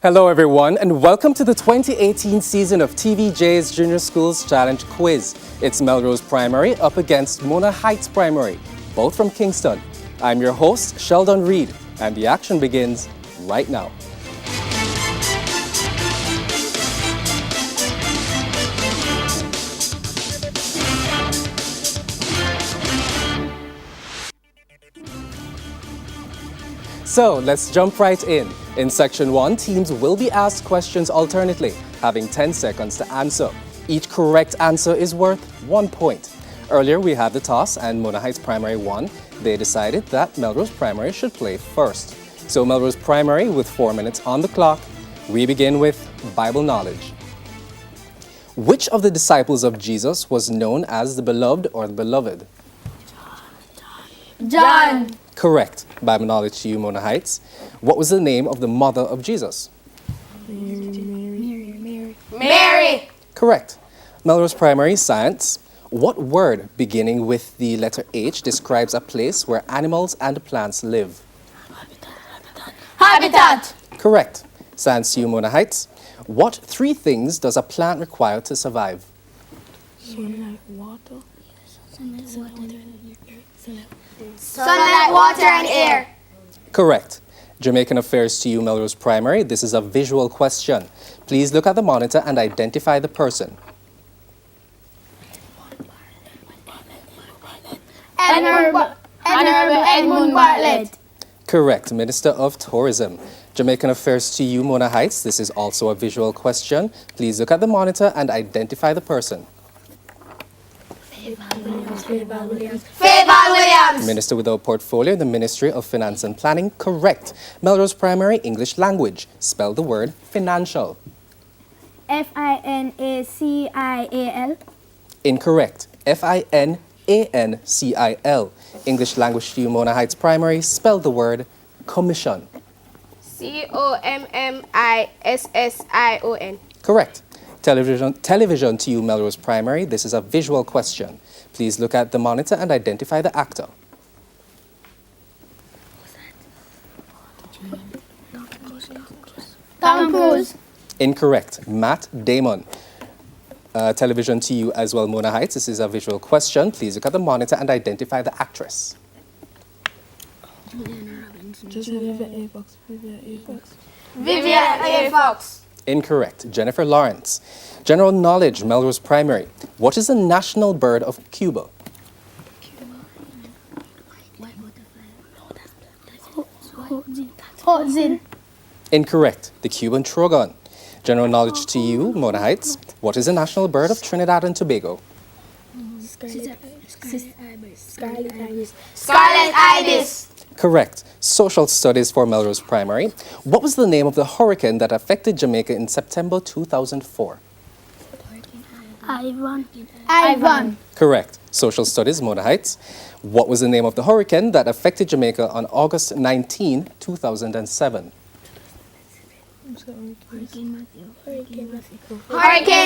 Hello everyone and welcome to the 2018 season of TVJ's Junior Schools Challenge Quiz. It's Melrose Primary up against Mona Heights Primary, both from Kingston. I'm your host, Sheldon Reed, and the action begins right now. So let's jump right in. In section 1, teams will be asked questions alternately, having 10 seconds to answer. Each correct answer is worth 1 point. Earlier we had the toss and Mona Heights Primary won. They decided that Melrose Primary should play first. So Melrose Primary with 4 minutes on the clock. We begin with Bible knowledge. Which of the disciples of Jesus was known as the beloved or the beloved? John. Correct. Bible knowledge to you, Mona Heights. What was the name of the mother of Jesus? Mary. Correct. Melrose Primary Science. What word beginning with the letter H describes a place where animals and plants live? Habitat. Correct. Science to you, Mona Heights. What 3 things does a plant require to survive? Sunlight, water. Sunlight, water, and air. Correct. Jamaican affairs to you, Melrose Primary. This is a visual question. Please look at the monitor and identify the person. Honorable Edmund Bartlett. Correct. Minister of Tourism. Jamaican affairs to you, Mona Heights. This is also a visual question. Please look at the monitor and identify the person. Fayetteville Williams. Minister without portfolio in the Ministry of Finance and Planning. Correct. Melrose Primary English Language. Spell the word financial. Financial. Incorrect. Financil. English language to you, Mona Heights Primary. Spell the word commission. Commission. Correct. Television to you, Melrose Primary. This is a visual question. Please look at the monitor and identify the actor. Tom Cruise. Incorrect. Matt Damon. Television to you as well, Mona Heights. This is a visual question. Please look at the monitor and identify the actress. Vivian A. Fox. Incorrect. Jennifer Lawrence. General knowledge, Melrose Primary. What is the national bird of Cuba? Hotzin. Incorrect. The Cuban trogon. General knowledge to you, Mona Heights. What is the national bird of Trinidad and Tobago? Scarlet Ibis. Correct. Social studies for Melrose Primary. What was the name of the hurricane that affected Jamaica in September 2004? Ivan. Correct. Social studies, Mona Heights. What was the name of the hurricane that affected Jamaica on August 19, 2007? Hurricane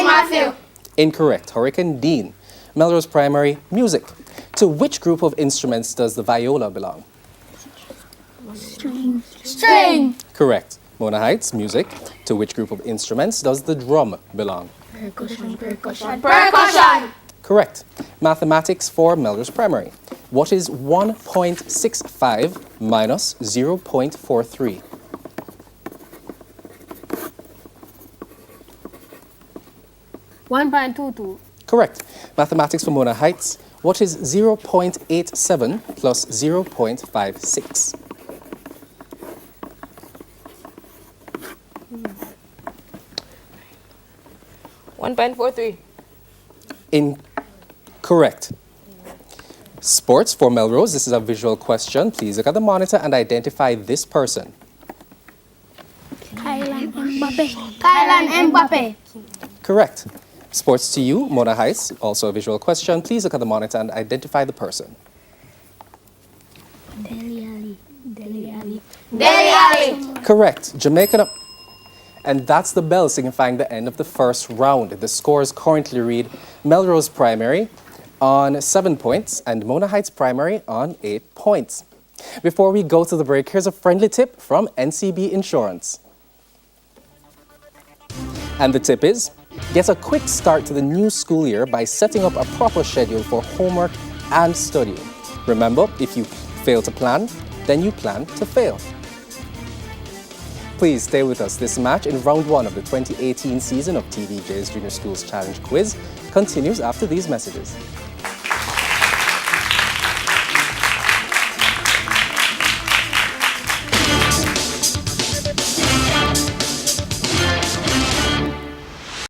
Matthew. Incorrect. Hurricane Dean. Melrose Primary Music. To which group of instruments does the viola belong? String. Correct. Mona Heights Music. To which group of instruments does the drum belong? Percussion. Correct. Mathematics for Melrose Primary. What is 1.65 minus 0.43? $1.22. Correct. Mathematics for Mona Heights. What is 0.87 plus 0.56? $1.43. Incorrect. Sports for Melrose. This is a visual question. Please look at the monitor and identify this person. Kylian Mbappe. Correct. Sports to you, Mona Heights. Also a visual question. Please look at the monitor and identify the person. Dele Alli. Correct. Jamaican. And that's the bell signifying the end of the first round. The scores currently read Melrose Primary on 7 points and Mona Heights Primary on 8 points. Before we go to the break, here's a friendly tip from NCB Insurance. And the tip is, get a quick start to the new school year by setting up a proper schedule for homework and studying. Remember, if you fail to plan, then you plan to fail. Please stay with us. This match in round 1 of the 2018 season of TVJ's Junior Schools Challenge Quiz continues after these messages.